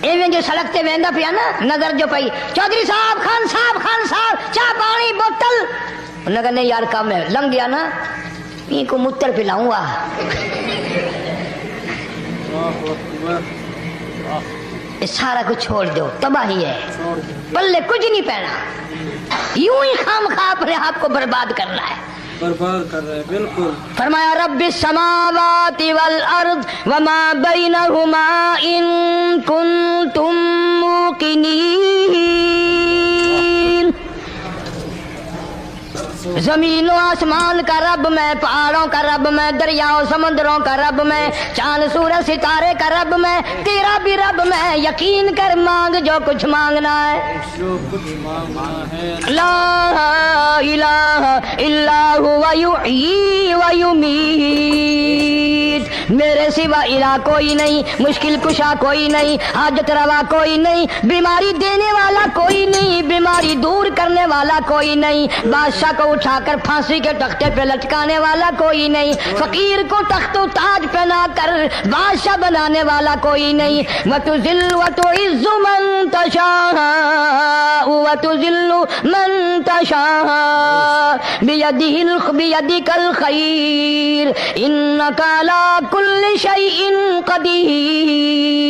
ایویں جو سڑک تے ویندا پیا نا نظر جو پئی چودھری صاحب خان صاحب چاہ پانی بوتل انہوں نے کہا نہیں یار کم ہے لنگ گیا نا ان کو متر پلاؤں گا یہ سارا کچھ چھوڑ دو تباہی ہے پلے کچھ نہیں پہنا یوں ہی خام خواہ اپنے آپ کو برباد کرنا ہے برباد کر رہے ہیں بالکل فرمایا رب السماوات والارض وما بینہما ان کنتم موقنین زمین و آسمان کا رب میں پہاڑوں کا رب میں دریاؤں سمندروں کا رب میں چاند سورج ستارے کا رب میں تیرا بھی رب میں یقین کر مانگ جو کچھ مانگنا ہے جو کچھ مانگنا ہے لا الہ الا ہوا یحیی و یمیت میرے سوا الہ کوئی نہیں مشکل کشا کوئی نہیں حاجت روا کوئی نہیں بیماری دینے والا کوئی نہیں بیماری دور کرنے والا کوئی نہیں بادشاہ کو اٹھا کر پھانسی کے تختے پہ لٹکانے والا کوئی نہیں فقیر کو تخت و تاج پہنا کر بادشاہ بنانے والا کوئی نہیں وتذل وتعز من تشاء وتذل من تشاء بیدک الخیر انک علی کل شیء قدیر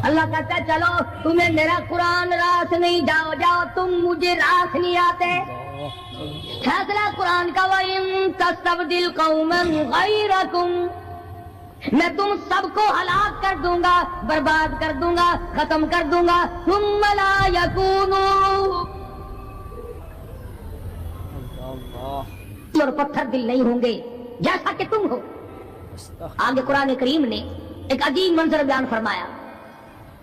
اللہ کہتا ہے چلو تمہیں میرا قرآن راس نہیں جاؤ تم مجھے راس نہیں آتے فیصلہ قرآن کا وَإِن تَسْتَبْدِلْ قَوْمًا غَيْرَكُمْ میں تم سب کو ہلاک کر دوں گا برباد کر دوں گا ختم کر دوں گا ثُمَّ لَا يَكُونُوا اور پتھر دل نہیں ہوں گے جیسا کہ تم ہو آگے قرآن کریم نے ایک عجیب منظر بیان فرمایا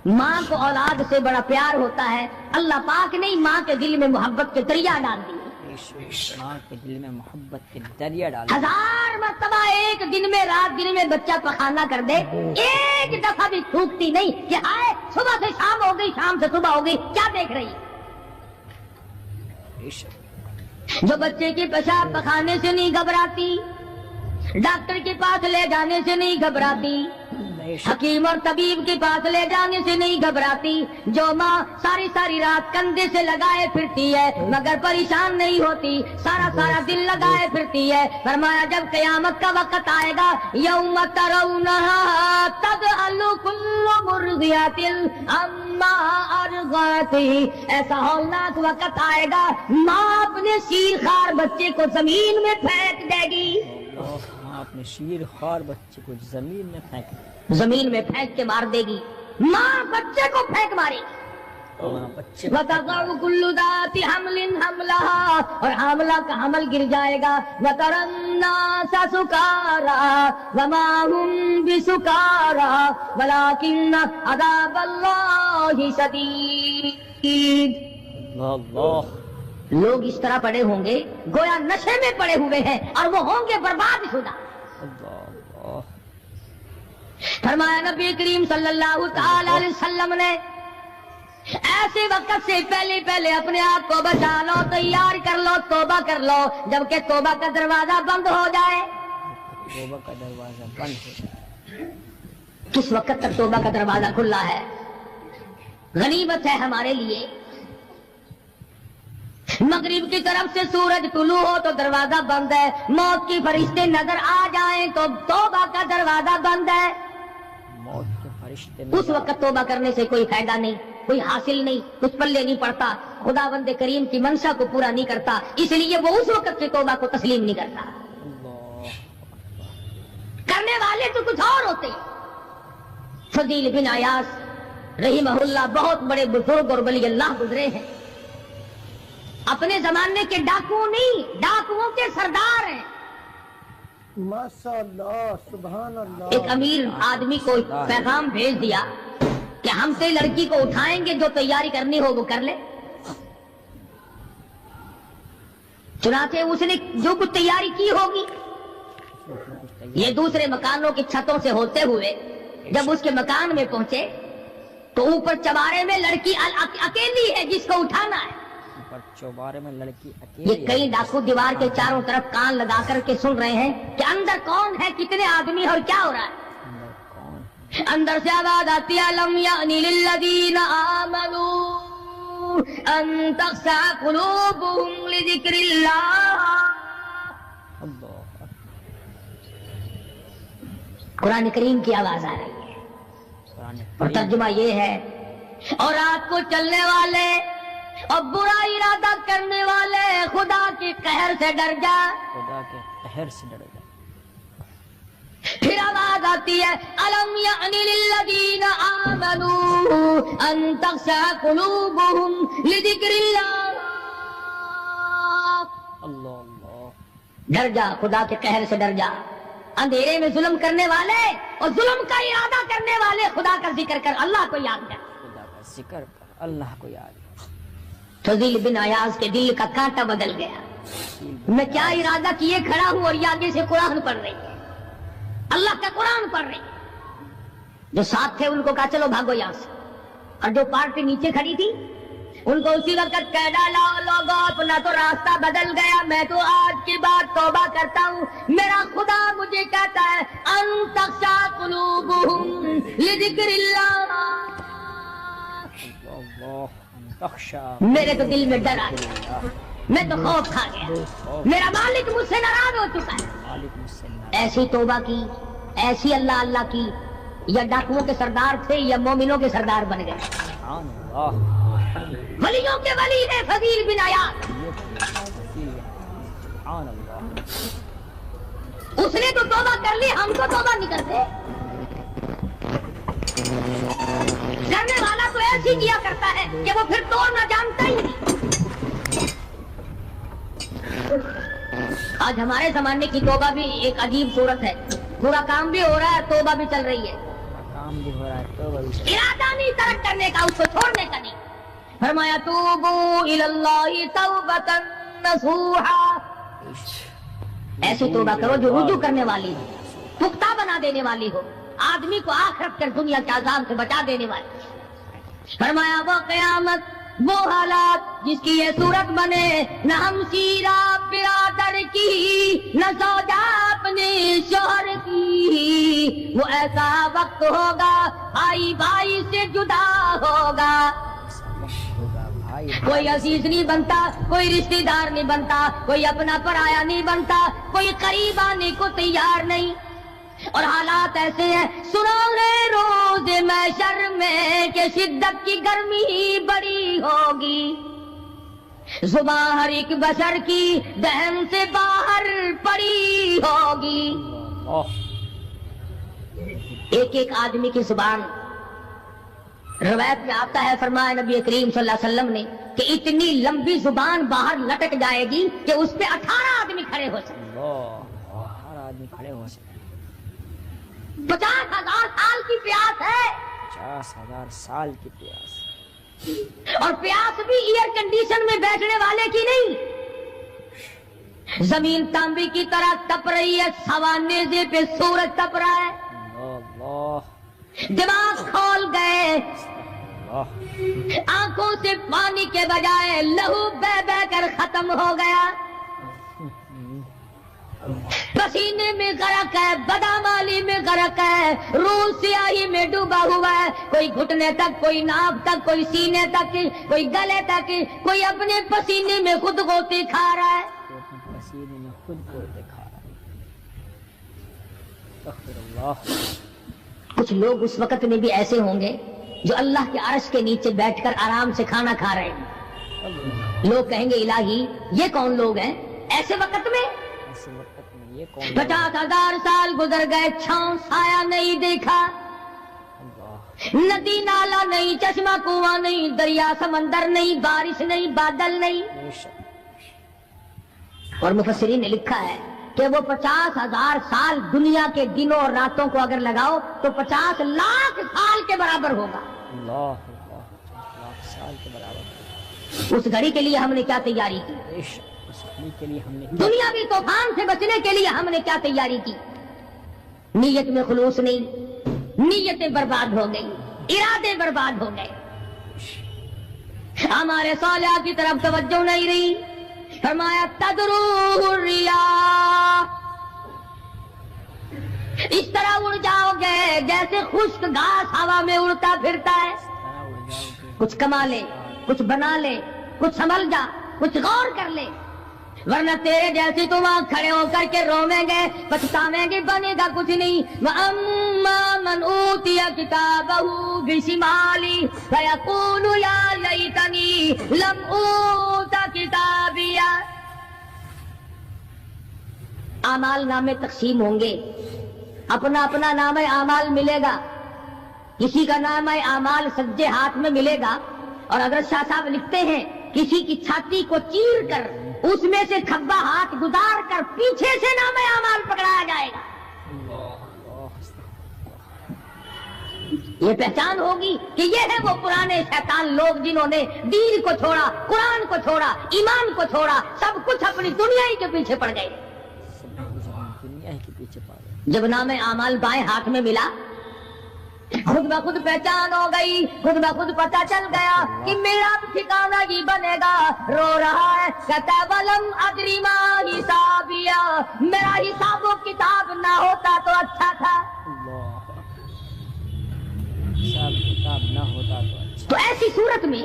ماں کو اولاد سے بڑا پیار ہوتا ہے اللہ پاک نے ماں کے دل میں محبت کے دریا ڈال دی ماں کے دل میں محبت کے دریا ڈال 1000 مرتبہ ایک دن میں رات دن میں بچہ پخانہ کر دے ایک دفعہ بھی تھوکتی نہیں کہ آئے صبح سے شام ہو گئی شام سے صبح ہو گئی کیا دیکھ رہی جو بچے کے پیشاب پخانے سے نہیں گھبراتی ڈاکٹر کے پاس لے جانے سے نہیں گھبراتی حکیم اور طبیب کے پاس لے جانے سے نہیں گھبراتی جو ماں ساری ساری رات کندھے سے لگائے پھرتی ہے مگر پریشان نہیں ہوتی سارا دل لگائے پھرتی ہے فرمایا جب قیامت کا وقت آئے گا یوم ترونہا تذہل کل مرضعۃ عما ارضعت ایسا ہولناک وقت آئے گا ماں اپنے شیر خوار بچے کو زمین میں پھینک دے گی اپنے شیر خوار بچے کو زمین میں پھینک کے مار دے گی ماں بچے کو پھینک مارے گی وَتَضَعُ كُلُّ ذَاتِ حَمْلٍ حَمْلَهَا اور حاملہ کا حمل گر جائے گا وَتَرَى النَّاسَ سُكَارَىٰ وَمَا هُمْ بِسُكَارَىٰ وَلَٰكِنَّ عَذَابَ اللَّهِ شَدِيدٌ لوگ اس طرح پڑے ہوں گے گویا نشے میں پڑے ہوئے ہیں اور وہ ہوں گے برباد شدہ فرمایا نبی کریم صلی اللہ تعالی علیہ وسلم نے ایسے وقت سے پہلے اپنے آپ کو بچا لو تیار کر لو توبہ کر لو جبکہ توبہ کا دروازہ بند ہو جائے کس وقت تک توبہ کا دروازہ کھلا ہے غنیمت ہے ہمارے لیے مغرب کی طرف سے سورج طلوع ہو تو دروازہ بند ہے موت کی فرشتے نظر آ جائیں تو توبہ کا دروازہ بند ہے اس وقت توبہ کرنے سے کوئی فائدہ نہیں کوئی حاصل نہیں کچھ پلے نہیں پڑتا خداوند کریم کی منشا کو پورا نہیں کرتا اس لیے وہ اس وقت کی توبہ کو تسلیم نہیں کرتا کرنے والے تو کچھ اور ہوتے فضیل بن عیاض رحمہ اللہ بہت بڑے بزرگ اور ولی اللہ گزرے ہیں اپنے زمانے کے ڈاکو نہیں ڈاکوؤں کے سردار ہیں ماشاءاللہ سبحان اللہ ایک امیر آدمی کو پیغام بھیج دیا کہ ہم سے لڑکی کو اٹھائیں گے جو تیاری کرنی ہو وہ کر لے چنانچہ اس نے جو کچھ تیاری کی ہوگی یہ دوسرے مکانوں کی چھتوں سے ہوتے ہوئے جب اس کے مکان میں پہنچے تو اوپر چوارے میں لڑکی اکیلی ہے جس کو اٹھانا ہے چوبارے میں لڑکی یہ کئی ڈاکو دیوار کے چاروں طرف کان لگا کر کے سن رہے ہیں کہ اندر کون ہے کتنے آدمی اور کیا ہو رہا ہے اندر سے آواز آتی ہے لم یعنی للذین آمنوا ان تخشع قلوبهم لذکر اللہ. قرآن کریم کی آواز آ رہی ہے اور ترجمہ یہ ہے اور رات کو چلنے والے اور برا ارادہ کرنے والے خدا کے قہر سے ڈر جا. خدا کے قہر سے ڈر جا. پھر آواز آتی ہے الم یعنی للذین آمنوا ان تخشع قلوبهم لذکر اللہ. اللہ اللہ. ڈر جا، خدا کے قہر سے ڈر جا. اندھیرے میں ظلم کرنے والے اور ظلم کا ارادہ کرنے والے خدا کا ذکر کر، اللہ کو یاد کر. خدا کا ذکر کر، اللہ کو یاد کر. فضیل بن عیاض کے دل کا کانٹا بدل گیا. میں کیا ارادہ کیے کھڑا ہوں اور یہ آگے سے قرآن پڑھ رہی ہے، اللہ کا قرآن پڑھ رہی ہے. جو ساتھ تھے ان کو کہا چلو بھاگو یہاں سے، اور جو پارٹی نیچے کھڑی تھی ان کو اسی وقت کہہ ڈالا لوگوں اپنا تو راستہ بدل گیا، میں تو آج کی بات توبہ کرتا ہوں. میرا خدا مجھے کہتا ہے ان تخشع قلوبهم لذکر اللہ. میرے تو دل میں ڈر آ گیا، میں تو خوف کھا گیا. میرا مالک مجھ سے ناراض ہو چکا ہے. ایسی توبہ کی، ایسی اللہ اللہ کی، یا ڈاکوؤں کے سردار تھے یا مومنوں کے سردار بن گئے. ولیوں کے ولی ہے فضیل بن عیاض. اس نے تو توبہ کر لی، ہم تو توبہ نہیں کرتے. ڈرنے والا تو ایسی کیا کرتا ہے کہ وہ پھر توڑنا جانتا ہی نہیں. آج ہمارے زمانے کی توبہ بھی ایک عجیب صورت ہے. پورا کام بھی ہو رہا ہے، توبہ بھی چل رہی ہے. کام بھی ہو رہا ہے، توبہ بھی. ارادہ نہیں ترک کرنے کا، اس کو چھوڑنے کا نہیں. فرمایا توبو الی اللہ توبۃ نصوحا. ایسی توبہ کرو جو رجوع کرنے والی ہو، پختہ بنا دینے والی ہو، آدمی کو آخرت کر دنیا کے عذاب سے بچا دینے والی. فرمایا وہ قیامت، وہ حالات جس کی یہ صورت بنے، نہ ہم سیرا برادر کی، نہ زوجہ اپنے شوہر کی. وہ ایسا وقت ہوگا بھائی بھائی سے جدا ہوگا. کوئی عزیز نہیں بنتا، کوئی رشتہ دار نہیں بنتا، کوئی اپنا پرایا نہیں بنتا، کوئی قریب آنے کو تیار نہیں. اور حالات ایسے ہیں، سنو گے روز محشر میں کہ شدت کی گرمی بڑی ہوگی. زباں ہر ایک بشر کی دہن سے باہر پڑی ہوگی. ایک ایک آدمی کی زبان، روایت میں آتا ہے فرمایا نبی کریم صلی اللہ علیہ وسلم نے کہ اتنی لمبی زبان باہر لٹک جائے گی کہ اس پہ 18 آدمی کھڑے ہو سکتے. 18 آدمی کھڑے ہو سکتے. 50,000 سال کی پیاس ہے. 50,000 سال کی پیاس. اور پیاس بھی ایئر کنڈیشن میں بیٹھنے والے کی نہیں. زمین تانبے کی طرح تپ رہی ہے، سوانیزے پہ سورج تپ رہا ہے. اللہ. دماغ کھول گئے، آنکھوں سے پانی کے بجائے لہو بہ بہ کر ختم ہو گیا. پسینے میں غرق ہے، بدامالی میں غرق ہے، روح سیاہی میں ڈوبا ہوا ہے. کوئی گھٹنے تک، کوئی ناف تک، کوئی سینے تک، کوئی گلے تک، کوئی اپنے پسینے میں خود غوطے کھا رہا ہے. پسینے میں خود کو دکھا رہا ہے. استغفر اللہ. کچھ لوگ اس وقت میں بھی ایسے ہوں گے جو اللہ کے عرش کے نیچے بیٹھ کر آرام سے کھانا کھا رہے ہیں. لوگ کہیں گے الہی یہ کون لوگ ہیں ایسے وقت میں؟ 50,000 سال گزر گئے، چھاؤں سایہ نہیں دیکھا، ندی نالا نہیں، چشمہ کنواں نہیں، دریا سمندر نہیں، بارش نہیں، بادل نہیں. اور مفسرین نے لکھا ہے کہ وہ 50,000 سال دنیا کے دنوں اور راتوں کو اگر لگاؤ تو 50 لاکھ سال کے برابر ہوگا. اللہ 50 لاکھ سال کے برابر. اس گھڑی کے لیے ہم نے کیا تیاری کی؟ کے لیے ہم نے دنیاوی طوفان سے بچنے کے لیے ہم نے کیا تیاری کی؟ نیت میں خلوص نہیں، نیتیں برباد ہو گئی، ارادے برباد ہو گئے، ہمارے صالحہ کی طرف توجہ نہیں رہی. فرمایا تدروح الریاح، اس طرح اڑ جاؤ گے جیسے خشک گھاس ہوا میں اڑتا پھرتا ہے. کچھ کما لے, کچھ بنا لے, کچھ سنبھل جا, کچھ غور کر لے, ورنہ تیرے جیسے تو وہاں کھڑے ہو کر کے رویں گے, پچھتاویں گے, بنے گا کچھ نہیں. وَأَمَّا مَنْ أُوتِيَ كِتَابَهُ بِشِمَالِهِ فَيَقُولُ يَا لَيْتَنِي لَمْ أُوتَ كِتَابِيَهْ. اعمال نامے تقسیم ہوں گے, اپنا اپنا نام اعمال ملے گا. کسی کا نام اعمال سجے ہاتھ میں ملے گا, اور اگر شاہ صاحب لکھتے ہیں کسی کی چھاتی کو چیر کر اس میں سے کھبا ہاتھ گزار کر پیچھے سے نام اعمال پکڑایا جائے گا. یہ پہچان ہوگی کہ یہ ہے وہ پرانے شیطان لوگ جنہوں نے دین کو چھوڑا, قرآن کو چھوڑا, ایمان کو چھوڑا, سب کچھ اپنی دنیا ہی کے پیچھے پڑ گئے. جب نام اعمال بائیں ہاتھ میں ملا, خود بخود پہچان ہو گئی, خود بخود پتہ چل گیا کہ میرا ٹھکانہ ہی بنے گا. رو رہا ہے, کہتا ہے وَلَمْ أَدْرِ مَا حِسَابِيَهْ, میرا حساب و کتاب نہ ہوتا تو اچھا تھا. حساب کتاب نہ ہوتا تو اچھا. تو ایسی صورت میں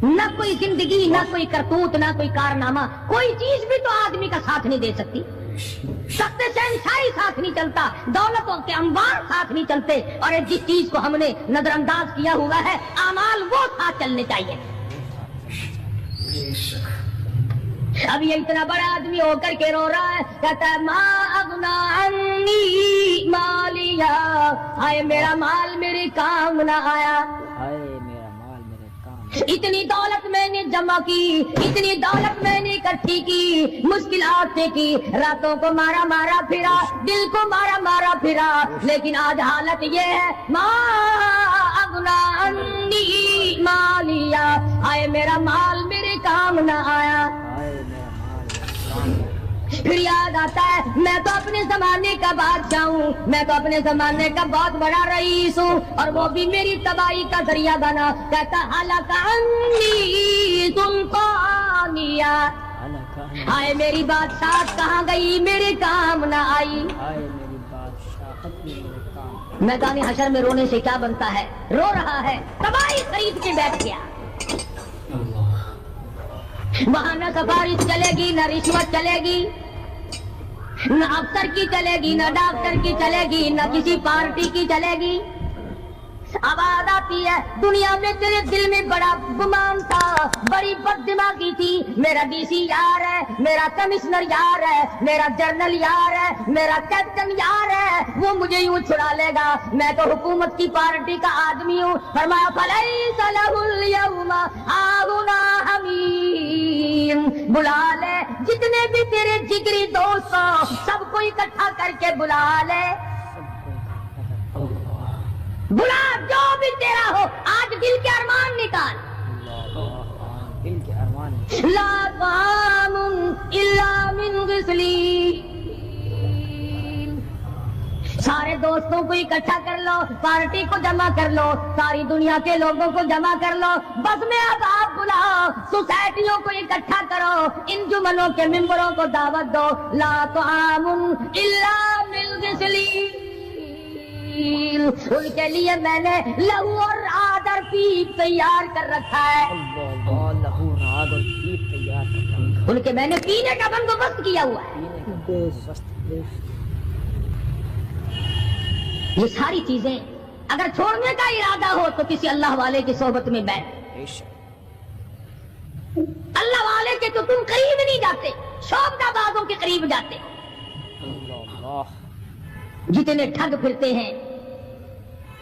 نہ کوئی زندگی, نہ کوئی کرتوت, نہ کوئی کارنامہ, کوئی چیز بھی تو آدمی کا ساتھ نہیں دے سکتی. تخت شہنشاہی ساتھ نہیں چلتا, دولتوں کے انبار ساتھ نہیں چلتے, اور جس چیز کو ہم نے نظر انداز کیا ہوا ہے اعمال وہ ساتھ چلنے چاہیے. اب یہ اتنا بڑا آدمی ہو کر کے رو رہا ہے, کہتا ہے ما اغنا عنی مالیا, ہائے میرا مال میرے کام نہ آیا. اتنی دولت میں نے جمع کی, اتنی دولت میں نے اکٹھی کی, مشکلات سے کی, راتوں کو مارا مارا پھرا, دل کو مارا مارا پھرا, لیکن آج حالت یہ ہے ما اغنا عنی مالیا, آئے میرا مال میرے کام نہ آیا. پھر یاد آتا ہے میں تو اپنے زمانے کا بادشاہ ہوں, میں تو اپنے زمانے کا بہت بڑا رئیس ہوں, اور وہ بھی میری تباہی کا ذریعہ بنا. کہتا ہلاک عنی سلطانیہ, ہائے میری بادشاہت کہاں گئی, میرے کام نہ آئی. میدان حشر میں رونے سے کیا بنتا ہے, رو رہا ہے, تباہی خرید کے بیٹھ گیا. وہاں نہ سفارش چلے گی, نہ رشوت چلے گی, نہ افسر کی چلے گی, نہ ڈاکٹر کی چلے گی, نہ کسی پارٹی کی چلے گی. آواز آتی ہے دنیا میں تیرے دل میں بڑا گمان تھا, بڑی بد دماغی تھی, میرا ڈی سی یار ہے, میرا کمشنر یار ہے, میرا جنرل یار ہے, میرا کیپٹن یار ہے, وہ مجھے یوں چھڑا لے گا, میں تو حکومت کی پارٹی کا آدمی ہوں. فرمایا فلیس لہ اليوم ہاہنا حمیم, بلا لے جتنے بھی تیرے جگری دوست ہو, سب کو اکٹھا کر کے بلا لے, بلا جو بھی تیرا ہو, آج دل کے ارمان نکال. دل کے ارمان لا طعام الا من غسلین, سارے دوستوں کو اکٹھا کر لو, پارٹی کو جمع کر لو, ساری دنیا کے لوگوں کو جمع کر لو, بس میں اب آپ بلاؤ, سوسائٹیوں کو اکٹھا کرو, انجمنوں کے ممبروں کو دعوت دو. لا طعام الا من غسلین, ان کے لیے میں نے لہو اور راد اور پیپ تیار کر رکھا ہے. لہو راد اور پیپ تیار کر رکھا ہے, ان کے میں نے پینے کا بندوبست کیا ہوا ہے. یہ ساری چیزیں اگر چھوڑنے کا ارادہ ہو تو کسی اللہ والے کی صحبت میں بیٹھ. اللہ والے کے تو تم قریب نہیں جاتے, شوبدہ بازوں کے قریب جاتے. جتنے ٹھگ پھرتے ہیں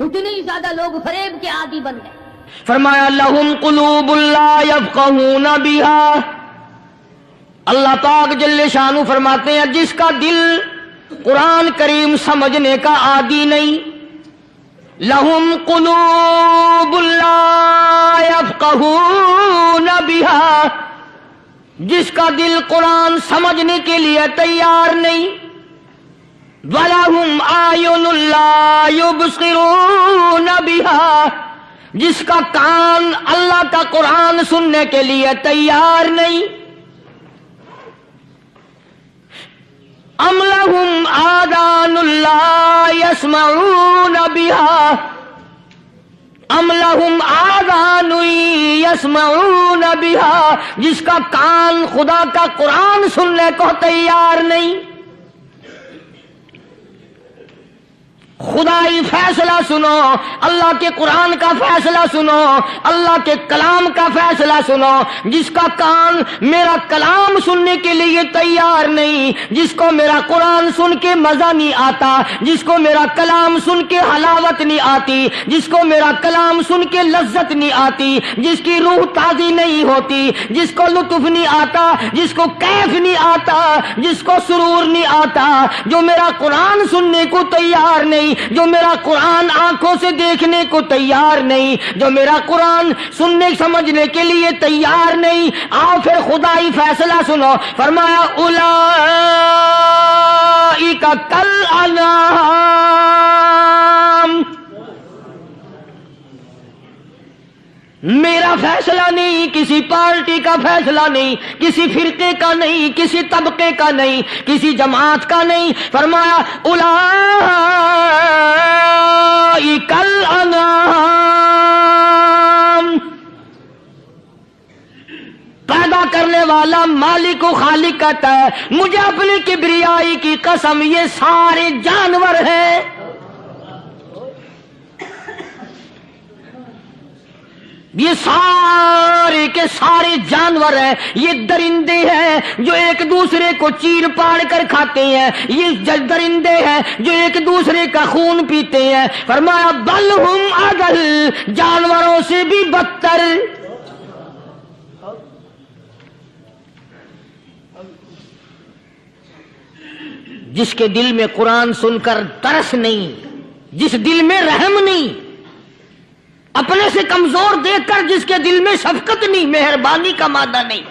اتنے ہی زیادہ لوگ فریب کے عادی بن گئے. فرمایا لہم قلوب لا یفقہون بہا, اللہ پاک جل شانہ فرماتے ہیں جس کا دل قرآن کریم سمجھنے کا عادی نہیں. لہم قلوب لا یفقہون بہا, جس کا دل قرآن سمجھنے کے لیے تیار نہیں. وَلَهُمْ أَعْيُنٌ لَا يُبْصِرُونَ بِهَا, جس کا کان اللہ کا قرآن سننے کے لیے تیار نہیں. ام لہم آذان لا یسمعون بہا ام لہم آذان یسمعون بہا، جس کا کان خدا کا قرآن سننے کو تیار نہیں۔ خدائی فیصلہ سنو، اللہ کے قرآن کا فیصلہ سنو، اللہ کے کلام کا فیصلہ سنو۔ جس کا کان میرا کلام سننے کے لیے تیار نہیں، جس کو میرا قرآن سن کے مزہ نہیں آتا، جس کو میرا کلام سن کے حلاوت نہیں آتی، جس کو میرا کلام سن کے لذت نہیں آتی، جس کی روح تازی نہیں ہوتی، جس کو لطف نہیں آتا، جس کو کیف نہیں آتا، جس کو سرور نہیں آتا، جو میرا قرآن سننے کو تیار نہیں، جو میرا قرآن آنکھوں سے دیکھنے کو تیار نہیں، جو میرا قرآن سننے سمجھنے کے لیے تیار نہیں، آؤ پھر خدائی فیصلہ سنو۔ فرمایا اولئک کالانعام، میرا فیصلہ نہیں، کسی پارٹی کا فیصلہ نہیں، کسی فرقے کا نہیں، کسی طبقے کا نہیں، کسی جماعت کا نہیں۔ فرمایا اولئک الانعام، پیدا کرنے والا مالک و خالق کہتا ہے مجھے اپنی کبریائی کی قسم یہ سارے جانور ہیں۔ یہ سارے کے سارے جانور ہیں، یہ درندے ہیں جو ایک دوسرے کو چیر پاڑ کر کھاتے ہیں، یہ درندے ہیں جو ایک دوسرے کا خون پیتے ہیں۔ فرمایا بل ہم اضل، جانوروں سے بھی بدتر۔ جس کے دل میں قرآن سن کر ترس نہیں، جس دل میں رحم نہیں، اپنے سے کمزور دیکھ کر جس کے دل میں شفقت نہیں، مہربانی کا مادہ نہیں،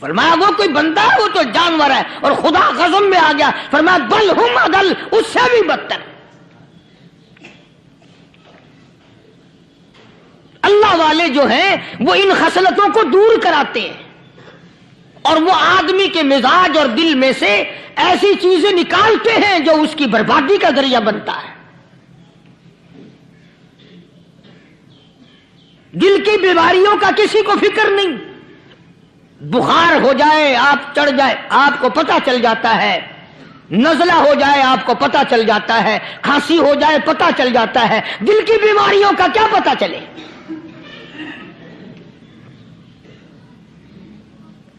فرمایا وہ کوئی بندہ ہے، وہ تو جانور ہے۔ اور خدا غضب میں آ گیا، فرمایا بل ہم اضل، اس سے بھی بدتر۔ اللہ والے جو ہیں وہ ان خصلتوں کو دور کراتے ہیں، اور وہ آدمی کے مزاج اور دل میں سے ایسی چیزیں نکالتے ہیں جو اس کی بربادی کا ذریعہ بنتا ہے۔ دل کی بیماریوں کا کسی کو فکر نہیں، بخار ہو جائے آپ چڑھ جائے آپ کو پتہ چل جاتا ہے، نزلہ ہو جائے آپ کو پتہ چل جاتا ہے، کھانسی ہو جائے پتہ چل جاتا ہے، دل کی بیماریوں کا کیا پتہ چلے؟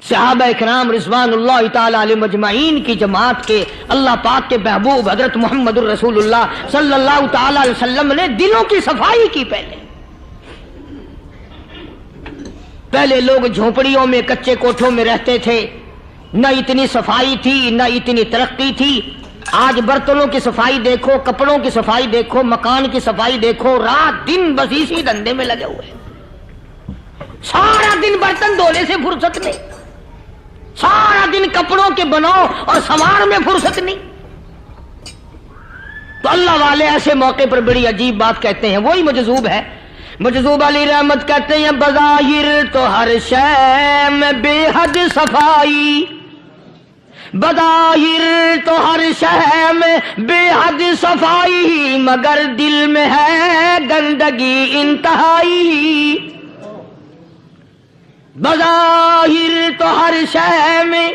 صحابہ اکرام رضوان اللہ تعالی علیہم اجمعین کی جماعت کے اللہ پاک کے محبوب حضرت محمد الرسول اللہ صلی اللہ تعالی علیہ وسلم نے دلوں کی صفائی کی۔ پہلے لوگ جھونپڑیوں میں کچے کوٹھوں میں رہتے تھے، نہ اتنی صفائی تھی نہ اتنی ترقی تھی۔ آج برتنوں کی صفائی دیکھو، کپڑوں کی صفائی دیکھو، مکان کی صفائی دیکھو، رات دن بس اسی دھندے میں لگے ہوئے، سارا دن برتن دھونے سے فرصت نہیں، سارا دن کپڑوں کے بناؤ اور سنوار میں فرصت نہیں۔ تو اللہ والے ایسے موقع پر بڑی عجیب بات کہتے ہیں، وہی مجذوب ہے، مجذوب علی رحمت کہتے ہیں بظاہر تو ہر شے میں بے حد صفائی، بظاہر تو ہر شے میں بے حد صفائی، مگر دل میں ہے گندگی انتہائی۔ بظاہر تو ہر شے میں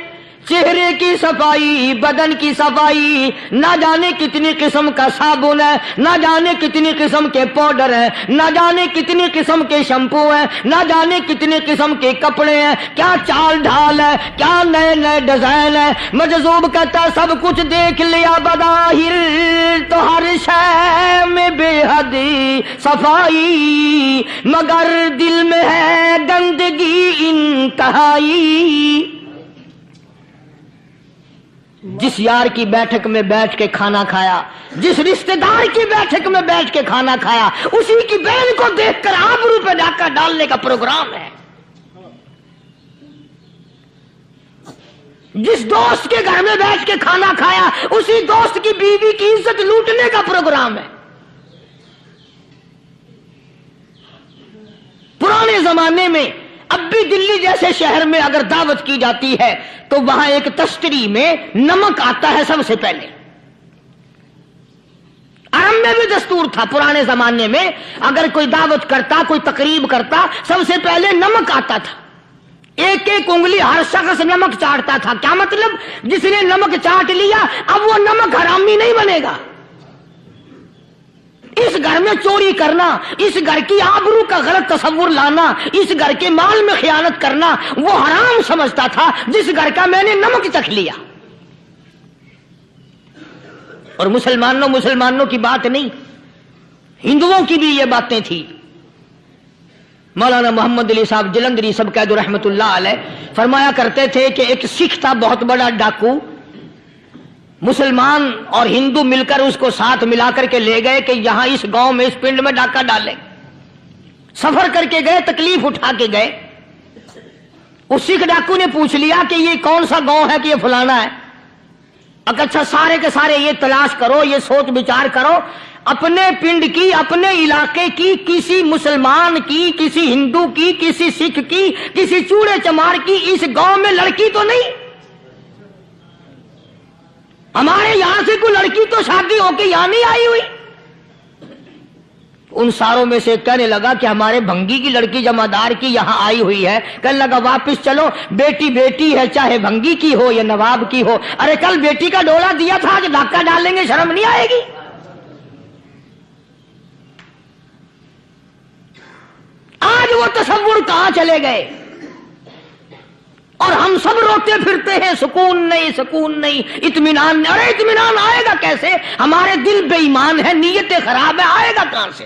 چہرے کی صفائی، بدن کی صفائی، نہ جانے کتنی قسم کا صابن ہے، نہ جانے کتنی قسم کے پاؤڈر ہیں، نہ جانے کتنی قسم کے شیمپو ہیں، نہ جانے کتنی قسم کے کپڑے ہیں، کیا چال ڈھال ہے، کیا نئے نئے ڈیزائن ہے۔ مجذوب کہتا ہے سب کچھ دیکھ لیا، بظاہر تو ہر شے میں بے حد صفائی، مگر دل میں ہے گندگی انتہائی۔ جس یار کی بیٹھک میں بیٹھ کے کھانا کھایا، جس رشتہ دار کی بیٹھک میں بیٹھ کے کھانا کھایا، اسی کی بہن کو دیکھ کر آبرو پہ ڈاکہ ڈالنے کا پروگرام ہے۔ جس دوست کے گھر میں بیٹھ کے کھانا کھایا، اسی دوست کی بیوی کی عزت لوٹنے کا پروگرام ہے۔ پرانے زمانے میں اب بھی دلی جیسے شہر میں اگر دعوت کی جاتی ہے تو وہاں ایک تشتری میں نمک آتا ہے سب سے پہلے. عرب میں بھی دستور تھا پرانے زمانے میں، اگر کوئی دعوت کرتا، کوئی تقریب کرتا، سب سے پہلے نمک آتا تھا. ایک ایک انگلی ہر شخص نمک چاٹتا تھا. کیا مطلب؟ جس نے نمک چاٹ لیا اب وہ نمک حرامی نہیں بنے گا. اس گھر میں چوری کرنا، اس گھر کی آبرو کا غلط تصور لانا، اس گھر کے مال میں خیانت کرنا وہ حرام سمجھتا تھا جس گھر کا میں نے نمک چکھ لیا. اور مسلمانوں کی بات نہیں، ہندوؤں کی بھی یہ باتیں تھی. مولانا محمد علی صاحب جلندری سب قید رحمت اللہ علیہ فرمایا کرتے تھے کہ ایک سکھ تھا بہت بڑا ڈاکو، مسلمان اور ہندو مل کر اس کو ساتھ ملا کر کے لے گئے کہ یہاں اس گاؤں میں اس پنڈ میں ڈاکہ ڈالیں. سفر کر کے گئے، تکلیف اٹھا کے گئے. اس سکھ ڈاکو نے پوچھ لیا کہ یہ کون سا گاؤں ہے کہ یہ فلانا ہے. اچھا سارے کے سارے یہ تلاش کرو، یہ سوچ بچار کرو، اپنے پنڈ کی، اپنے علاقے کی، کسی مسلمان کی، کسی ہندو کی، کسی سکھ کی، کسی چوڑے چمار کی اس گاؤں میں لڑکی تو نہیں؟ ہمارے یہاں سے کوئی لڑکی تو شادی ہو کے یہاں نہیں آئی ہوئی. ان ساروں میں سے کہنے لگا کہ ہمارے بھنگی کی لڑکی جمعدار کی یہاں آئی ہوئی ہے. کہنے لگا واپس چلو، بیٹی بیٹی ہے چاہے بھنگی کی ہو یا نواب کی ہو. ارے کل بیٹی کا ڈولا دیا تھا کہ ڈاکہ ڈالیں گے، شرم نہیں آئے گی؟ آج وہ تصور کہاں چلے گئے؟ اور ہم سب روتے پھرتے ہیں سکون نہیں، سکون نہیں، اطمینان نہیں. ارے اطمینان آئے گا کیسے؟ ہمارے دل بے ایمان ہے، نیتیں خراب ہے، آئے گا کہاں سے؟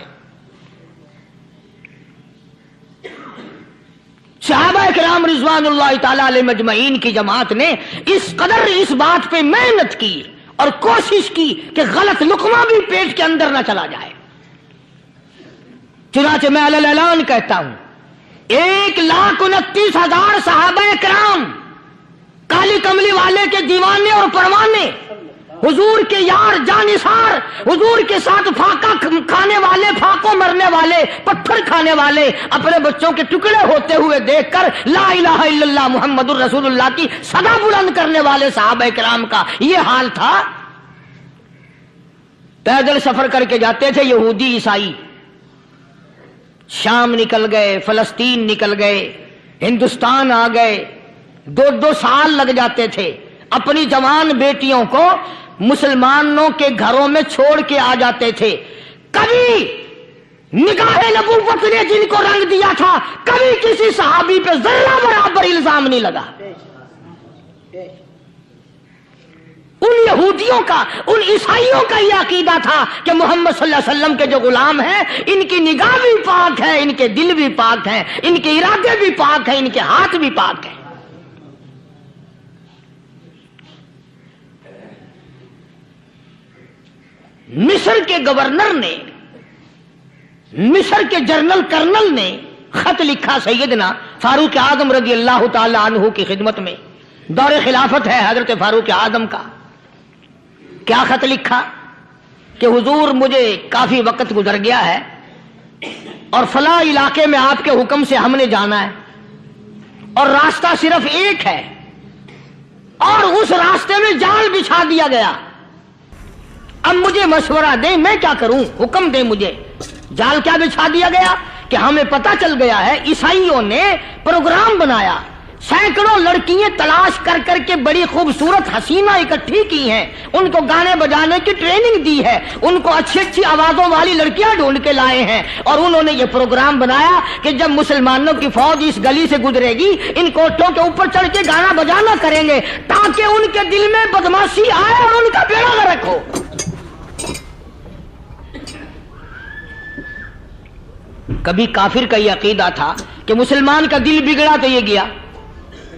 صحابہ کرام رضوان اللہ تعالی علیہ مجمعین کی جماعت نے اس قدر اس بات پہ محنت کی اور کوشش کی کہ غلط لقمہ بھی پیٹ کے اندر نہ چلا جائے. چنانچہ میں علی الاعلان کہتا ہوں 1,29,000 صحابہ کرام کالی کملی والے کے دیوانے اور پروانے، حضور کے یار جانثار، حضور کے ساتھ پھاقا کھانے والے، پھاقوں مرنے والے، پتھر کھانے والے، اپنے بچوں کے ٹکڑے ہوتے ہوئے دیکھ کر لا الہ الا اللہ محمد الرسول اللہ کی صدا بلند کرنے والے صحابہ کرام کا یہ حال تھا. پیدل سفر کر کے جاتے تھے یہودی عیسائی، شام نکل گئے، فلسطین نکل گئے، ہندوستان آ گئے، 2 سال لگ جاتے تھے. اپنی جوان بیٹیوں کو مسلمانوں کے گھروں میں چھوڑ کے آ جاتے تھے. کبھی نگاہ نبوت نے جن کو رنگ دیا تھا، کبھی کسی صحابی پہ ذرہ برابر الزام نہیں لگا. ان یہودیوں کا، ان عیسائیوں کا یہ عقیدہ تھا کہ محمد صلی اللہ علیہ وسلم کے جو غلام ہیں ان کی نگاہ بھی پاک ہے، ان کے دل بھی پاک ہیں، ان کے ارادے بھی پاک ہیں، ان کے ہاتھ بھی پاک ہیں. مصر کے گورنر نے، مصر کے جنرل کرنل نے خط لکھا سیدنا فاروق اعظم رضی اللہ تعالی عنہ کی خدمت میں. دور خلافت ہے حضرت فاروق اعظم کا. کیا خط لکھا کہ حضور مجھے کافی وقت گزر گیا ہے اور فلاں علاقے میں آپ کے حکم سے ہم نے جانا ہے اور راستہ صرف ایک ہے اور اس راستے میں جال بچھا دیا گیا. اب مجھے مشورہ دیں میں کیا کروں، حکم دیں مجھے. جال کیا بچھا دیا گیا کہ ہمیں پتہ چل گیا ہے عیسائیوں نے پروگرام بنایا، سینکڑوں لڑکیاں تلاش کر کر کے بڑی خوبصورت حسینہ اکٹھی کی ہیں، ان کو گانے بجانے کی ٹریننگ دی ہے، ان کو اچھی اچھی آوازوں والی لڑکیاں ڈھونڈ کے لائے ہیں اور انہوں نے یہ پروگرام بنایا کہ جب مسلمانوں کی فوج اس گلی سے گزرے گی ان کوٹھوں کے اوپر چڑھ کے گانا بجانا کریں گے تاکہ ان کے دل میں بدماشی آئے اور ان کا بیڑا غرق ہو. کبھی کافر کا یہ عقیدہ تھا کہ مسلمان کا دل بگڑا تو یہ گیا،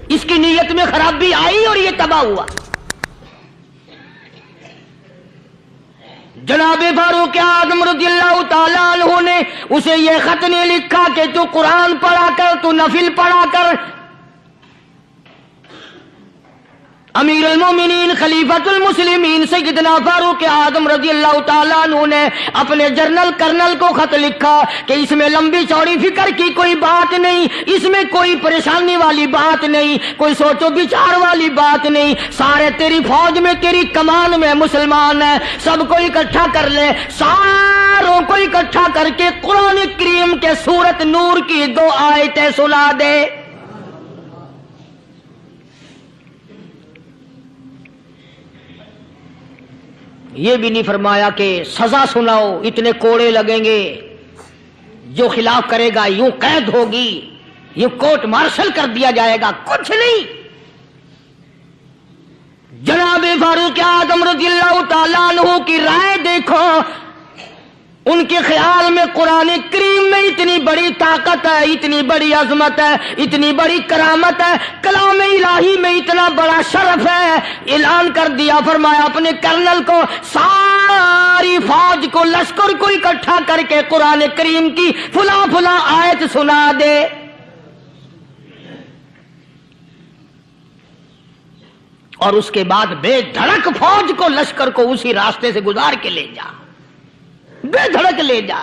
اس کی نیت میں خرابی آئی اور یہ تباہ ہوا. جناب فاروق اعظم رضی اللہ تعالیٰ عنہ نے اسے یہ خط نہیں لکھا کہ تو قرآن پڑھا کر، تو نفل پڑھا کر. امیر المومنین خلیفۃ المسلمین سیدنا فاروق اعظم رضی اللہ تعالیٰ عنہ نے اپنے جنرل کرنل کو خط لکھا کہ اس میں لمبی چوڑی فکر کی کوئی بات نہیں، اس میں کوئی پریشانی والی بات نہیں، کوئی سوچو بچار والی بات نہیں، سارے تیری فوج میں تیری کمان میں مسلمان ہیں، سب کو اکٹھا کر لے، ساروں کو اکٹھا کر کے قرآن کریم کے سورۃ نور کی 2 آیتیں سنا دے۔ یہ بھی نہیں فرمایا کہ سزا سناؤ، اتنے کوڑے لگیں گے، جو خلاف کرے گا یوں قید ہوگی، یوں کورٹ مارشل کر دیا جائے گا، کچھ نہیں۔ جناب فاروق اعظم رضی اللہ تعالیٰ عنہ کی رائے دیکھو، ان کے خیال میں قرآن کریم میں اتنی بڑی طاقت ہے، اتنی بڑی عظمت ہے، اتنی بڑی کرامت ہے، کلام الہی میں اتنا بڑا شرف ہے، اعلان کر دیا، فرمایا اپنے کرنل کو ساری فوج کو، لشکر کو اکٹھا کر کے قرآن کریم کی فلاں فلاں آیت سنا دے۔ اور اس کے بعد بے دھڑک فوج کو، لشکر کو اسی راستے سے گزار کے لے جا، بے دھڑک لے جا۔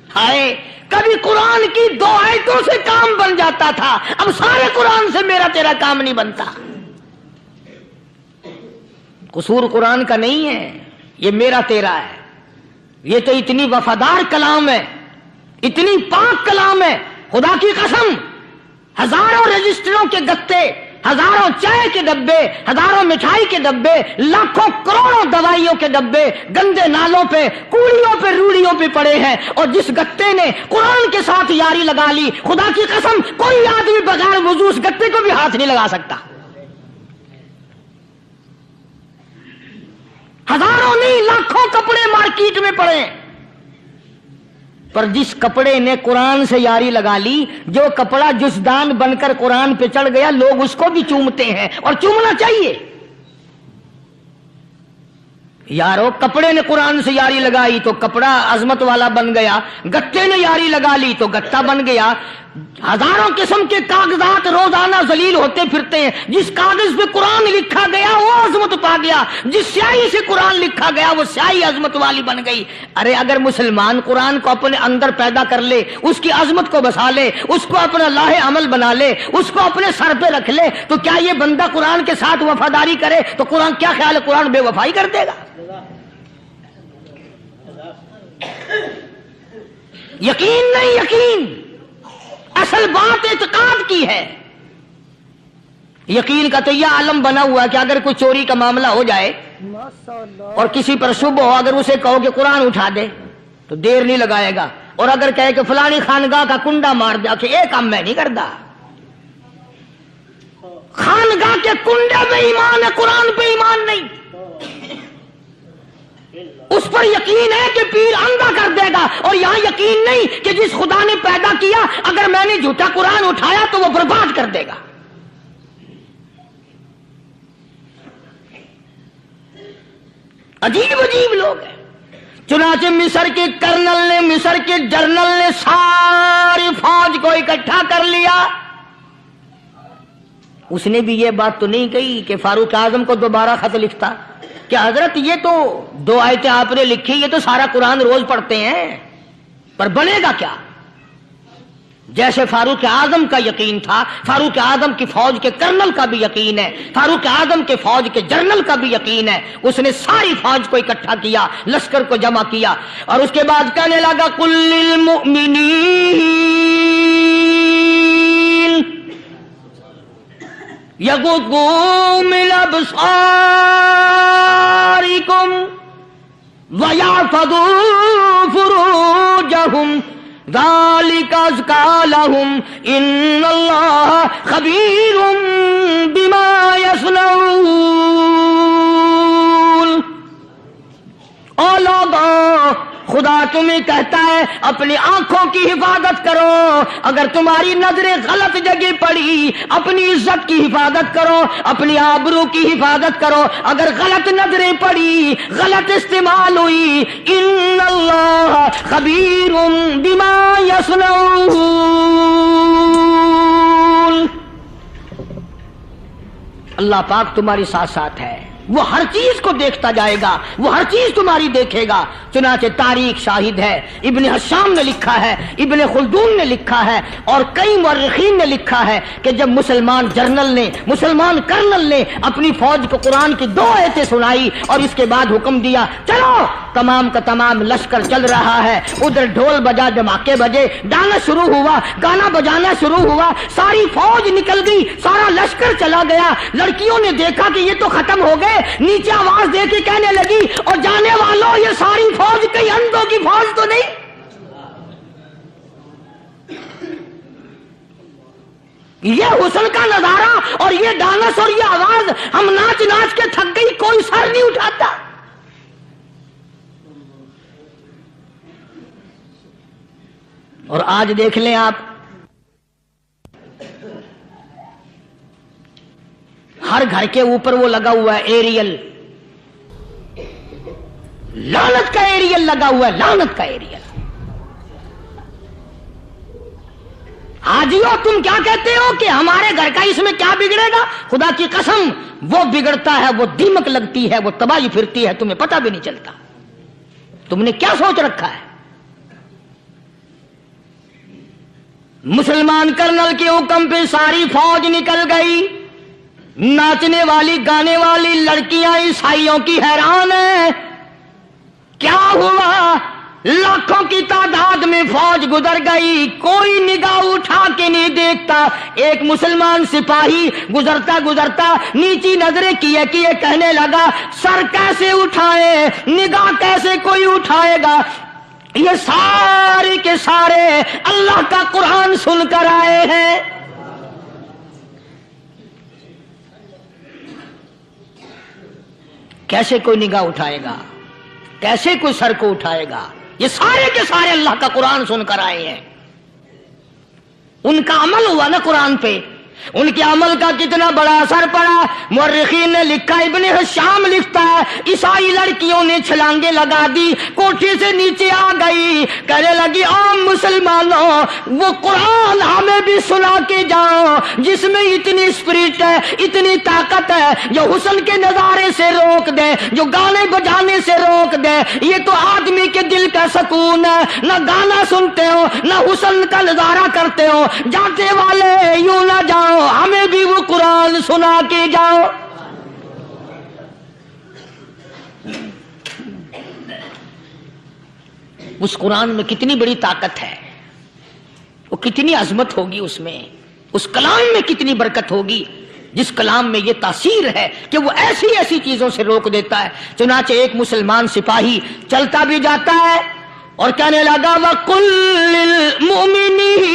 ہائے کبھی قرآن کی 2 آیتوں سے کام بن جاتا تھا، اب سارے قرآن سے میرا تیرا کام نہیں بنتا۔ قصور قرآن کا نہیں ہے، یہ میرا تیرا ہے۔ یہ تو اتنی وفادار کلام ہے، اتنی پاک کلام ہے، خدا کی قسم، ہزاروں رجسٹروں کے گتے، ہزاروں چائے کے ڈبے، ہزاروں مٹھائی کے ڈبے، لاکھوں کروڑوں دوائیوں کے ڈبے گندے نالوں پہ، کوڑیوں پہ، روڑیوں پہ پڑے ہیں، اور جس گتے نے قرآن کے ساتھ یاری لگا لی، خدا کی قسم کوئی آدمی بغیر وضو اس گتے کو بھی ہاتھ نہیں لگا سکتا۔ ہزاروں نہیں، لاکھوں کپڑے مارکیٹ میں پڑے ہیں، پر جس کپڑے نے قرآن سے یاری لگا لی، جو کپڑا جزدان بن کر قرآن پہ چڑھ گیا، لوگ اس کو بھی چومتے ہیں، اور چومنا چاہیے۔ یارو کپڑے نے قرآن سے یاری لگائی تو کپڑا عظمت والا بن گیا، گتے نے یاری لگا لی تو گتا بن گیا۔ ہزاروں قسم کے کاغذات روزانہ ذلیل ہوتے پھرتے ہیں، جس کاغذ پہ قرآن لکھا گیا وہ عظمت پا گیا، جس سیاہی سے قرآن لکھا گیا وہ سیاہی عظمت والی بن گئی۔ ارے اگر مسلمان قرآن کو اپنے اندر پیدا کر لے، اس کی عظمت کو بسا لے، اس کو اپنا لاہ عمل بنا لے، اس کو اپنے سر پہ رکھ لے، تو کیا یہ بندہ قرآن کے ساتھ وفاداری کرے تو قرآن کیا خیال ہے قرآن بے وفائی کر دے گا؟ یقین نہیں، یقین اصل بات اعتقاد کی ہے۔ یقین کا تو یہ عالم بنا ہوا ہے کہ اگر کوئی چوری کا معاملہ ہو جائے اور کسی پر شبہ ہو، اگر اسے کہو کہ قرآن اٹھا دے تو دیر نہیں لگائے گا، اور اگر کہے کہ فلانی خانگاہ کا کنڈا مار دیا کہ یہ کام میں نہیں کرتا۔ خانگاہ کے کنڈے پہ ایمان ہے، قرآن پہ ایمان نہیں۔ اس پر یقین ہے کہ پیر اندھا کر دے گا، اور یہاں یقین نہیں کہ جس خدا نے پیدا کیا اگر میں نے جھوٹا قرآن اٹھایا تو وہ برباد کر دے گا۔ عجیب عجیب لوگ ہیں۔ چنانچہ مصر کے کرنل نے، مصر کے جنرل نے ساری فوج کو اکٹھا کر لیا۔ اس نے بھی یہ بات تو نہیں کہی کہ فاروق اعظم کو دوبارہ خط لکھتا کہ حضرت یہ تو 2 آیتیں آپ نے لکھی، یہ تو سارا قرآن روز پڑھتے ہیں، پر بنے گا کیا؟ جیسے فاروق اعظم کا یقین تھا، فاروق اعظم کی فوج کے کرنل کا بھی یقین ہے، فاروق اعظم کے فوج کے جنرل کا بھی یقین ہے۔ اس نے ساری فوج کو اکٹھا کیا، لشکر کو جمع کیا، اور اس کے بعد کہنے لگا قل للمؤمنین یغضوا من ابصارکم ویحفظوا فروجہم ذالک ازکی لہم ان اللہ خبیر بما یصنعون۔ او لوگو، خدا تمہیں کہتا ہے اپنی آنکھوں کی حفاظت کرو، اگر تمہاری نظریں غلط جگہ پڑی اپنی عزت کی حفاظت کرو، اپنی آبرو کی حفاظت کرو، اگر غلط نظریں پڑی، غلط استعمال ہوئی، ان اللہ خبیر بما یصنعون۔ اللہ پاک تمہاری ساتھ ساتھ ہے، وہ ہر چیز کو دیکھتا جائے گا، وہ ہر چیز تمہاری دیکھے گا۔ چنانچہ تاریخ شاہد ہے، ابن حشام نے لکھا ہے، ابن خلدون نے لکھا ہے، اور کئی مورخین نے لکھا ہے کہ جب مسلمان جرنل نے، مسلمان کرنل نے اپنی فوج کو قرآن کی 2 آیتیں سنائی اور اس کے بعد حکم دیا چلو، تمام کا تمام لشکر چل رہا ہے، ادھر ڈھول بجا، دھماکے بجے، گانا شروع ہوا، گانا بجانا شروع ہوا، ساری فوج نکل گئی، سارا لشکر چلا گیا۔ لڑکیوں نے دیکھا کہ یہ تو ختم ہو گئے، نیچے آواز دے کے کہنے لگی اور جانے والوں یہ ساری فوج کئی اندھوں کی فوج تو نہیں؟ یہ حسن کا نظارہ اور یہ ڈانس اور یہ آواز، ہم ناچ ناچ کے تھک گئی، کوئی سر نہیں اٹھاتا۔ اور آج دیکھ لیں آپ، ہر گھر کے اوپر وہ لگا ہوا ہے ایریل، لعنت کا ایریل لگا ہوا ہے، لعنت کا ایریل۔ حاجیو تم کیا کہتے ہو کہ ہمارے گھر کا اس میں کیا بگڑے گا؟ خدا کی قسم وہ بگڑتا ہے، وہ دیمک لگتی ہے، وہ تباہی پھرتی ہے، تمہیں پتہ بھی نہیں چلتا۔ تم نے کیا سوچ رکھا ہے؟ مسلمان کرنل کے حکم پہ ساری فوج نکل گئی، ناچنے والی گانے والی لڑکیاں عیسائیوں کی حیران ہیں، کیا ہوا؟ لاکھوں کی تعداد میں فوج گزر گئی، کوئی نگاہ اٹھا کے نہیں دیکھتا۔ ایک مسلمان سپاہی گزرتا گزرتا نیچی نظریں کیے کیے کہنے لگا سر کیسے اٹھائے، نگاہ کیسے کوئی اٹھائے گا؟ یہ سارے کے سارے اللہ کا قرآن سن کر آئے ہیں۔ کیسے کوئی نگاہ اٹھائے گا؟ کیسے کوئی سر کو اٹھائے گا؟ یہ سارے کے سارے اللہ کا قرآن سن کر آئے ہیں۔ ان کا عمل ہوا نا قرآن پہ، ان کے عمل کا کتنا بڑا اثر پڑا۔ مورخین نے لکھا، ابن حشام لکھتا ہے عیسائی لڑکیوں نے چھلانگیں لگا دی، کوٹھی سے نیچے آ گئی، کہنے لگی عام مسلمانوں وہ قرآن ہمیں بھی سنا کے جاؤ جس میں اتنی اسپرٹ ہے، اتنی طاقت ہے، جو حسن کے نظارے سے روک دے، جو گانے بجانے سے روک دے۔ یہ تو آدمی کے دل کا سکون ہے، نہ گانا سنتے ہو نہ حسن کا نظارہ کرتے ہو، جاتے والے یوں نہ جاؤ، ہمیں بھی وہ قرآن سنا کے جاؤ۔ اس قرآن میں کتنی بڑی طاقت ہے، وہ کتنی عظمت ہوگی، اس میں اس کلام میں کتنی برکت ہوگی، جس کلام میں یہ تاثیر ہے کہ وہ ایسی ایسی چیزوں سے روک دیتا ہے۔ چنانچہ ایک مسلمان سپاہی چلتا بھی جاتا ہے اور کہنے لگا وَقُلْ لِلْمُؤْمِنِينَ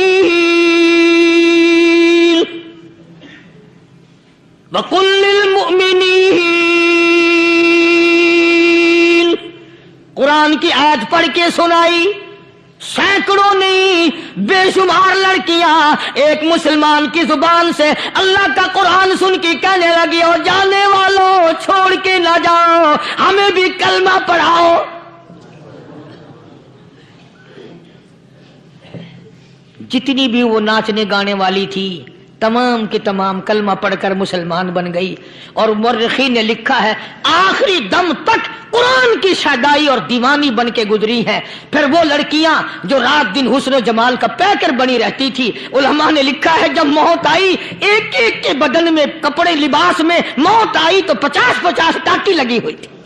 وَقُلْ لِلْمُؤْمِنِينَ، قرآن کی آیت پڑھ کے سنائی، سینکڑوں نہیں بے شمار لڑکیاں ایک مسلمان کی زبان سے اللہ کا قرآن سن کے کہنے لگی اور جانے والوں چھوڑ کے نہ جاؤ، ہمیں بھی کلمہ پڑھاؤ۔ جتنی بھی وہ ناچنے گانے والی تھی تمام کے تمام کلمہ پڑھ کر مسلمان بن گئی، اور مورخین نے لکھا ہے آخری دم تک قرآن کی شیدائی اور دیوانی بن کے گزری ہے۔ پھر وہ لڑکیاں جو رات دن حسن و جمال کا پیکر بنی رہتی تھی، علماء نے لکھا ہے جب موت آئی، ایک ایک کے بدن میں کپڑے لباس میں موت آئی تو 50-50 ٹاٹی لگی ہوئی تھی۔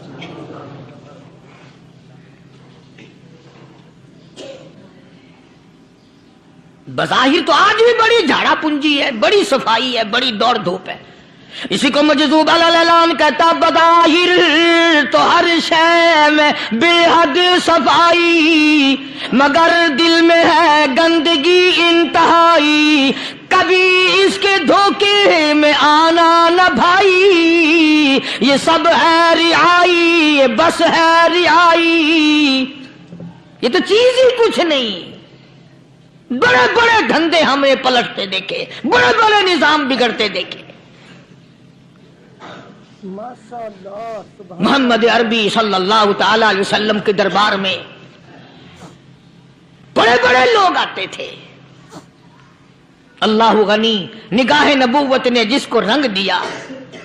بظاہر تو آج بھی بڑی جھاڑا پنجی ہے، بڑی صفائی ہے، بڑی دوڑ دھوپ ہے۔ اسی کو مجذوب الاعلان کہتا بظاہر تو ہر شے میں بے حد صفائی، مگر دل میں ہے گندگی انتہائی، کبھی اس کے دھوکے میں آنا نہ بھائی، یہ سب ہے رعائی، یہ بس ہے رعائی، یہ تو چیز ہی کچھ نہیں۔ بڑے بڑے دھندے ہم نے پلٹتے دیکھے، بڑے بڑے نظام بگڑتے دیکھے۔ محمد عربی صلی اللہ تعالی علیہ وسلم کے دربار میں بڑے بڑے لوگ آتے تھے۔ اللہ غنی، نگاہ نبوت نے جس کو رنگ دیا،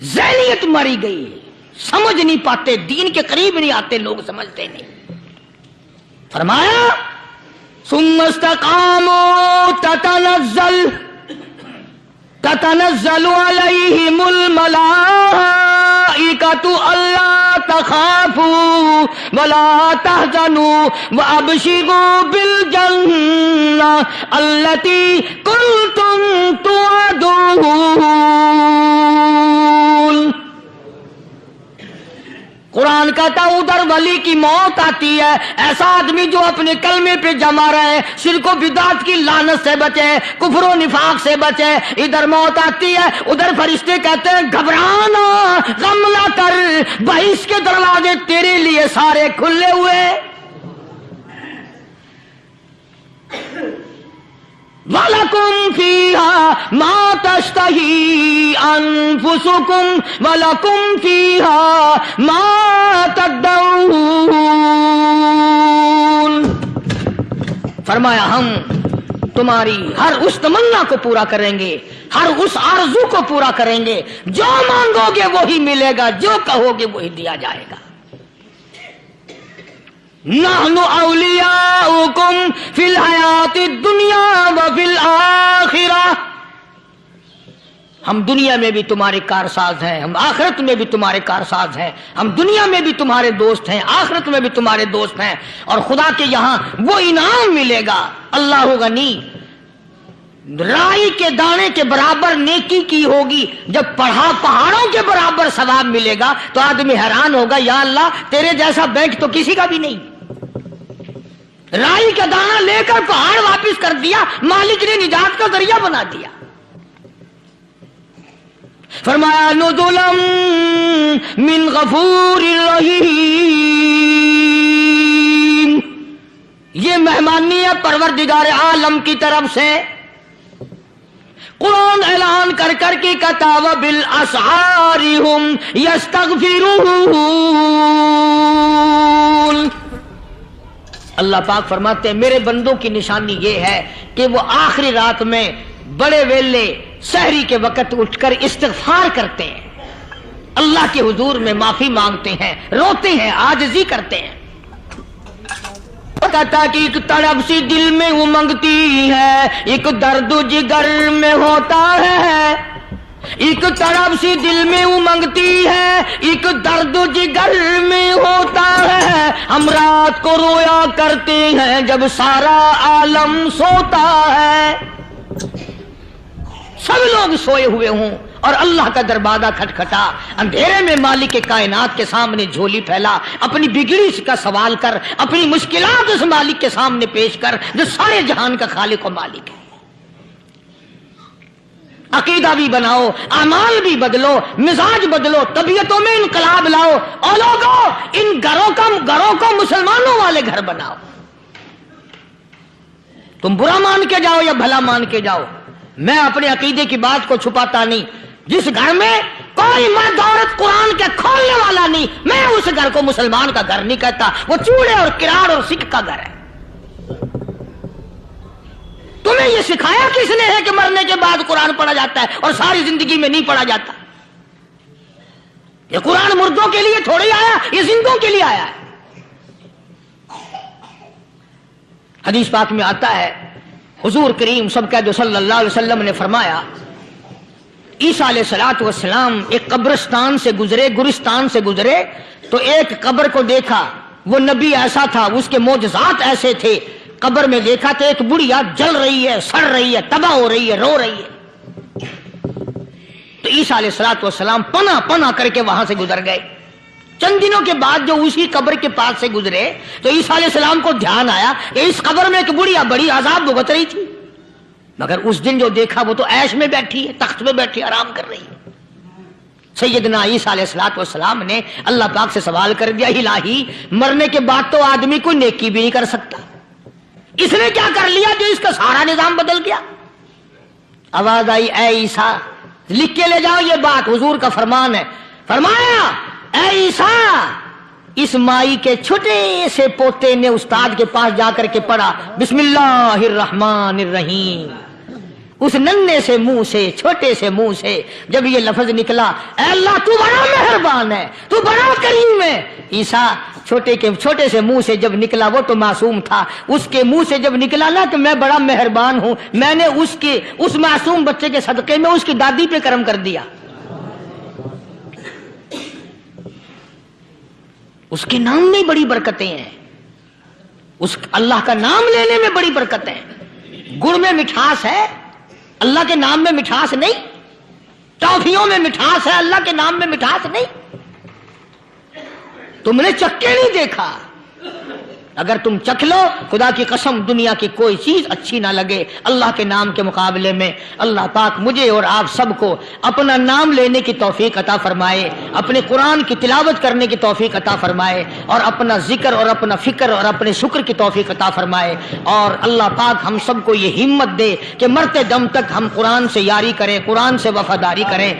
ذہنیت ماری گئی ہے، سمجھ نہیں پاتے، دین کے قریب نہیں آتے لوگ، سمجھتے نہیں۔ فرمایا ثم استقاموا تتنزل علیہم الملائکۃ الا تخافوا ولا تحزنوا وابشروا بالجنہ التی کنتم توعدون۔ قرآن کہتا ہے ادھر ولی کی موت آتی ہے، ایسا آدمی جو اپنے کلمے پہ جمع رہے، شرک و بدعت کی لعنت سے بچے، کفر و نفاق سے بچے، ادھر موت آتی ہے، ادھر فرشتے کہتے ہیں گھبرانا، غم نہ کر، بہشت کے دروازے تیرے لیے سارے کھلے ہوئے۔ وَلَكُمْ فِيهَا مَا تَشْتَهِي أَنفُسُكُمْ وَلَكُمْ فِيهَا مَا تَدَّعُونَ۔ فرمایا ہم تمہاری ہر اس تمنا کو پورا کریں گے، ہر اس آرزو کو پورا کریں گے، جو مانگو گے وہی ملے گا، جو کہو گے وہی دیا جائے گا۔ نحن اولیاؤکم فی الحیات الدنیا وفی الآخرہ، ہم دنیا میں بھی تمہارے کارساز ہیں، ہم آخرت میں بھی تمہارے کارساز ہیں، ہم دنیا میں بھی تمہارے دوست ہیں، آخرت میں بھی تمہارے دوست ہیں، اور خدا کے یہاں وہ انعام ملے گا۔ اللہ غنی، رائی کے دانے کے برابر نیکی کی ہوگی، جب پہاڑوں کے برابر ثواب ملے گا تو آدمی حیران ہوگا، یا اللہ تیرے جیسا بینک تو کسی کا بھی نہیں۔ رائی کا دانہ لے کر پہاڑ واپس کر دیا، مالک نے نجات کا ذریعہ بنا دیا۔ فرمایا نزلا من غفور رحیم، یہ مہمانی ہے پروردگار عالم کی طرف سے۔ قرآن اعلان کر کر کے کہتا وبالاسحار ہم یستغفرون۔ اللہ پاک فرماتے ہیں میرے بندوں کی نشانی یہ ہے کہ وہ آخری رات میں بڑے ویلے سحری کے وقت اٹھ کر استغفار کرتے ہیں، اللہ کے حضور میں معافی مانگتے ہیں، روتے ہیں، عاجزی کرتے ہیں۔ کہتا کہ ایک تڑپ سی دل میں امنگتی ہے، ایک درد جگر میں ہوتا ہے، ایک تڑپ سی دل میں امنگتی ہے، ایک درد جگر میں ہوتا ہے، ہم رات کو رویا کرتے ہیں جب سارا عالم سوتا ہے۔ سب لوگ سوئے ہوئے ہوں اور اللہ کا دروازہ کھٹکھٹا، اندھیرے میں مالک کائنات کے سامنے جھولی پھیلا، اپنی بگڑی کا سوال کر، اپنی مشکلات اس مالک کے سامنے پیش کر جو سارے جہان کا خالق و مالک ہے۔ عقیدہ بھی بناؤ، اعمال بھی بدلو، مزاج بدلو، طبیعتوں میں انقلاب لاؤ، اور لوگوں ان گھروں کو مسلمانوں والے گھر بناؤ۔ تم برا مان کے جاؤ یا بھلا مان کے جاؤ، میں اپنے عقیدے کی بات کو چھپاتا نہیں۔ جس گھر میں کوئی مرد عورت قرآن کے کھولنے والا نہیں، میں اس گھر کو مسلمان کا گھر نہیں کہتا، وہ چوڑے اور کراڑ اور سکھ کا گھر ہے۔ تمہیں یہ سکھایا کس نے ہے کہ مرنے کے بعد قرآن پڑھا جاتا ہے اور ساری زندگی میں نہیں پڑھا جاتا؟ یہ قرآن مردوں کے لیے تھوڑی آیا، یہ زندوں کے لیے آیا ہے۔ حدیث پاک میں آتا ہے حضور کریم سب کا جو صلی اللہ علیہ وسلم نے فرمایا، عیسیٰ علیہ السلام ایک قبرستان سے گزرے، گورستان سے گزرے تو ایک قبر کو دیکھا، وہ نبی ایسا تھا، اس کے معجزات ایسے تھے، قبر میں دیکھا تو ایک بڑھیا جل رہی ہے، سڑ رہی ہے، تباہ ہو رہی ہے، رو رہی ہے۔ تو عیسیٰ علیہ السلام پناہ کر کے وہاں سے گزر گئے۔ چند دنوں کے بعد جو اسی قبر کے پاس سے گزرے تو عیسیٰ علیہ السلام کو دھیان آیا کہ اس قبر میں ایک بڑھیا بڑی عذاب بھگت رہی تھی، مگر اس دن جو دیکھا وہ تو عیش میں بیٹھی ہے، تخت میں بیٹھی آرام کر رہی ہے۔ سیدنا عیسیٰ علیہ السلام نے اللہ پاک سے سوال کر دیا، الہی مرنے کے بعد تو آدمی کوئی نیکی بھی نہیں کر سکتا، اس نے کیا کر لیا جو اس کا سارا نظام بدل گیا؟ آواز آئی، اے عیسیٰ لکھ کے لے جاؤ یہ بات، حضور کا فرمان ہے۔ فرمایا اے عیسیٰ، اس مائی کے چھوٹے سے پوتے نے استاد کے پاس جا کر کے پڑھا بسم اللہ الرحمن الرحیم، اس ننھے سے منہ سے, چھوٹے سے منہ سے جب یہ لفظ نکلا, اے اللہ تو بڑا مہربان ہے, تو بڑا کریم ہے. عیسیٰ چھوٹے سے منہ سے جب نکلا, وہ تو معصوم تھا, اس کے منہ سے جب نکلا نا کہ میں بڑا مہربان ہوں, میں نے اس معصوم بچے کے صدقے میں اس کی دادی پہ کرم کر دیا. اس کے نام میں بڑی برکتیں ہیں, اس اللہ کا نام لینے میں بڑی برکتیں ہیں. گڑ میں مٹھاس ہے, اللہ کے نام میں مٹھاس نہیں. ٹافیوں میں مٹھاس ہے, اللہ کے نام میں مٹھاس نہیں. تم نے چکھ کے نہیں دیکھا, اگر تم چکھ لو خدا کی قسم دنیا کی کوئی چیز اچھی نہ لگے اللہ کے نام کے مقابلے میں. اللہ پاک مجھے اور آپ سب کو اپنا نام لینے کی توفیق عطا فرمائے, اپنے قرآن کی تلاوت کرنے کی توفیق عطا فرمائے, اور اپنا ذکر اور اپنا فکر اور اپنے شکر کی توفیق عطا فرمائے. اور اللہ پاک ہم سب کو یہ ہمت دے کہ مرتے دم تک ہم قرآن سے یاری کریں, قرآن سے وفاداری کریں.